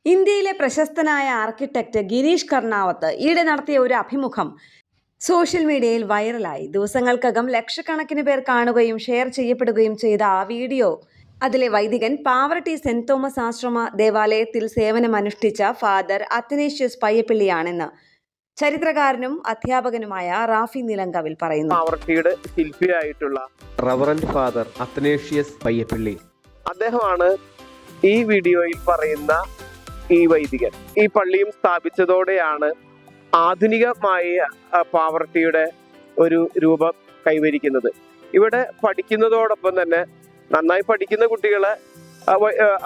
ഇന്ത്യയിലെ പ്രശസ്തനായ ആർക്കിടെക്ട് ഗിരീഷ് കർണാവത്ത് ഈയിടെ നടത്തിയ ഒരു അഭിമുഖം സോഷ്യൽ മീഡിയയിൽ വൈറലായി. ദിവസങ്ങൾക്കകം ലക്ഷക്കണക്കിന് പേർ കാണുകയും ഷെയർ ചെയ്യപ്പെടുകയും ചെയ്ത ആ വീഡിയോ അതിലെ വൈദികൻ പാവറട്ടി സെന്റ് തോമസ് ആശ്രമ ദേവാലയത്തിൽ സേവനമനുഷ്ഠിച്ച ഫാദർ അത്തനേഷ്യസ് പയ്യപ്പിള്ളിയാണെന്ന് ചരിത്രകാരനും അധ്യാപകനുമായ റാഫി നിലങ്കവിൽ പറയുന്നു. പാവറട്ടിയുടെ ശില്പിയായിട്ടുള്ള റവറന്റ് ഫാദർ അത്തനേഷ്യസ് പയ്യപ്പിള്ളി അദ്ദേഹമാണ് ഈ വീഡിയോയിൽ പറയുന്ന ഈ വൈദികൻ. ഈ പള്ളിയും സ്ഥാപിച്ചതോടെയാണ് ആധുനികമായ പാവറട്ടിയുടെ ഒരു രൂപം കൈവരിക്കുന്നത്. ഇവിടെ പഠിക്കുന്നതോടൊപ്പം തന്നെ നന്നായി പഠിക്കുന്ന കുട്ടികളെ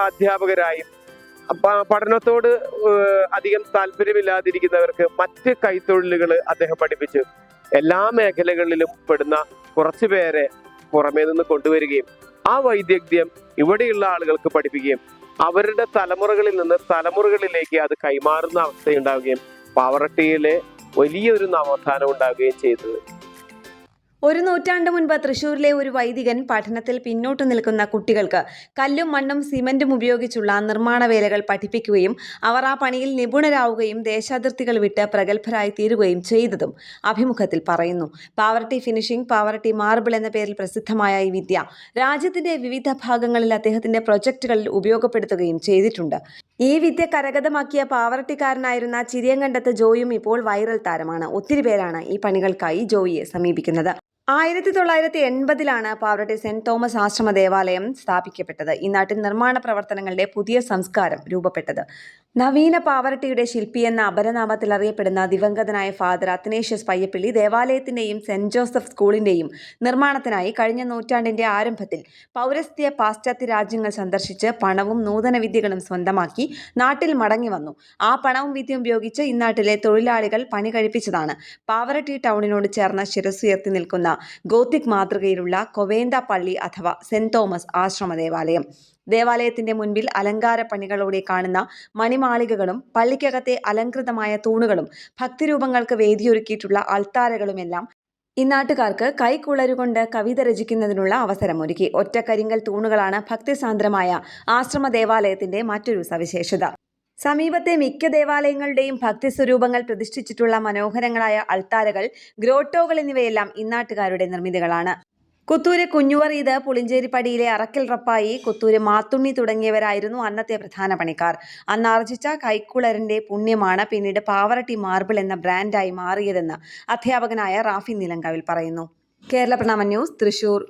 അധ്യാപകരായും പഠനത്തോട് അധികം താല്പര്യമില്ലാതിരിക്കുന്നവർക്ക് മറ്റ് കൈത്തൊഴിലുകൾ അദ്ദേഹം പഠിപ്പിച്ചു എല്ലാ മേഖലകളിലും പെടുന്ന കുറച്ചു പേരെ പുറമേ നിന്ന് കൊണ്ടുവരികയും ആ വൈദഗ്ധ്യം ഇവിടെയുള്ള ആളുകൾക്ക് പഠിപ്പിക്കുകയും അവരുടെ തലമുറകളിൽ നിന്ന് തലമുറകളിലേക്ക് അത് കൈമാറുന്ന അവസ്ഥയുണ്ടാവുകയും പാവറട്ടിയിലെ വലിയൊരു നവോത്ഥാനം ഉണ്ടാവുകയും ചെയ്തത്. ഒരു നൂറ്റാണ്ട് മുൻപ് തൃശ്ശൂരിലെ ഒരു വൈദികൻ പഠനത്തിൽ പിന്നോട്ട് നിൽക്കുന്ന കുട്ടികൾക്ക് കല്ലും മണ്ണും സിമന്റും ഉപയോഗിച്ചുള്ള നിർമ്മാണ വേലകൾ പഠിപ്പിക്കുകയും അവർ ആ പണിയിൽ നിപുണരാവുകയും ദേശാതിർത്തികൾ വിട്ട് പ്രഗത്ഭരായി തീരുകയും ചെയ്തതും അഭിമുഖത്തിൽ പറയുന്നു. പാവറട്ടി ഫിനിഷിംഗ്, പാവറട്ടി മാർബിൾ എന്ന പേരിൽ പ്രസിദ്ധമായ ഈ വിദ്യ രാജ്യത്തിന്റെ വിവിധ ഭാഗങ്ങളിൽ അദ്ദേഹത്തിന്റെ പ്രൊജക്ടുകളിൽ ഉപയോഗപ്പെടുത്തുകയും ചെയ്തിട്ടുണ്ട്. ഈ വിദ്യ കരഗതമാക്കിയ പാവറട്ടിക്കാരനായിരുന്ന ചിരിയങ്കണ്ടത്ത് ജോയും ഇപ്പോൾ വൈറൽ താരമാണ്. ഒത്തിരി പേരാണ് ഈ പണികൾക്കായി ജോയിയെ സമീപിക്കുന്നത്. 1980-ലാണ് പാവറട്ടി സെന്റ് തോമസ് ആശ്രമ ദേവാലയം സ്ഥാപിക്കപ്പെട്ടത്. ഈ നാട്ടിൽ നിർമ്മാണ പ്രവർത്തനങ്ങളുടെ പുതിയ സംസ്കാരം രൂപപ്പെട്ടത്. നവീന പാവറട്ടിയുടെ ശില്പി എന്ന അപരനാമത്തിൽ അറിയപ്പെടുന്ന ദിവംഗതനായ ഫാദർ അത്തനേഷ്യസ് പയ്യപ്പിള്ളി ദേവാലയത്തിന്റെയും സെന്റ് ജോസഫ് സ്കൂളിന്റെയും നിർമ്മാണത്തിനായി കഴിഞ്ഞ നൂറ്റാണ്ടിന്റെ ആരംഭത്തിൽ പൗരസ്ത്യ പാശ്ചാത്യ രാജ്യങ്ങൾ സന്ദർശിച്ച് പണവും നൂതന വിദ്യകളും സ്വന്തമാക്കി നാട്ടിൽ മടങ്ങി വന്നു. ആ പണവും വിദ്യയും ഉപയോഗിച്ച് ഇന്നാട്ടിലെ തൊഴിലാളികൾ പണി കഴിപ്പിച്ചതാണ് പാവറട്ടി ടൗണിനോട് ചേർന്ന് ശിരസുയർത്തി നിൽക്കുന്ന ഗോത്തിക് മാതൃകയിലുള്ള കൊവേന്ത പള്ളി അഥവാ സെന്റ് തോമസ് ആശ്രമ ദേവാലയം. ദേവാലയത്തിന്റെ മുൻപിൽ അലങ്കാര പണികളോടെ കാണുന്ന മണിമാളികകളും പള്ളിക്കകത്തെ അലങ്കൃതമായ തൂണുകളും ഭക്തിരൂപങ്ങൾക്ക് വേദിയൊരുക്കിയിട്ടുള്ള അൾത്താരകളുമെല്ലാം ഇന്നാട്ടുകാർക്ക് കൈക്കുളരുകൊണ്ട് കവിത രചിക്കുന്നതിനുള്ള അവസരമൊരുക്കി. ഒറ്റ കരിങ്കൽ തൂണുകളാണ് ഭക്തിസാന്ദ്രമായ ആശ്രമ ദേവാലയത്തിന്റെ മറ്റൊരു സവിശേഷത. സമീപത്തെ മിക്ക ദേവാലയങ്ങളുടെയും ഭക്തിസ്വരൂപങ്ങൾ പ്രതിഷ്ഠിച്ചിട്ടുള്ള മനോഹരങ്ങളായ അൾത്താരകൾ, ഗ്രോട്ടോകൾ എന്നിവയെല്ലാം ഇന്നാട്ടുകാരുടെ നിർമ്മിതികളാണ്. കുത്തൂര് കുഞ്ഞുവറീത്, പുളിഞ്ചേരിപ്പടിയിലെ അറക്കൽ റപ്പായി, കുത്തൂര് മാത്തുണ്ണി തുടങ്ങിയവരായിരുന്നു അന്നത്തെ പ്രധാന പണിക്കാർ. അന്ന് ആർജിച്ച കൈക്കുളറിന്റെ പുണ്യമാണ് പിന്നീട് പാവറട്ടി മാർബിൾ എന്ന ബ്രാൻഡായി മാറിയതെന്ന് അധ്യാപകനായ റാഫി നിലങ്കവിൽ പറയുന്നു. കേരള പ്രണാമ ന്യൂസ്, തൃശൂർ.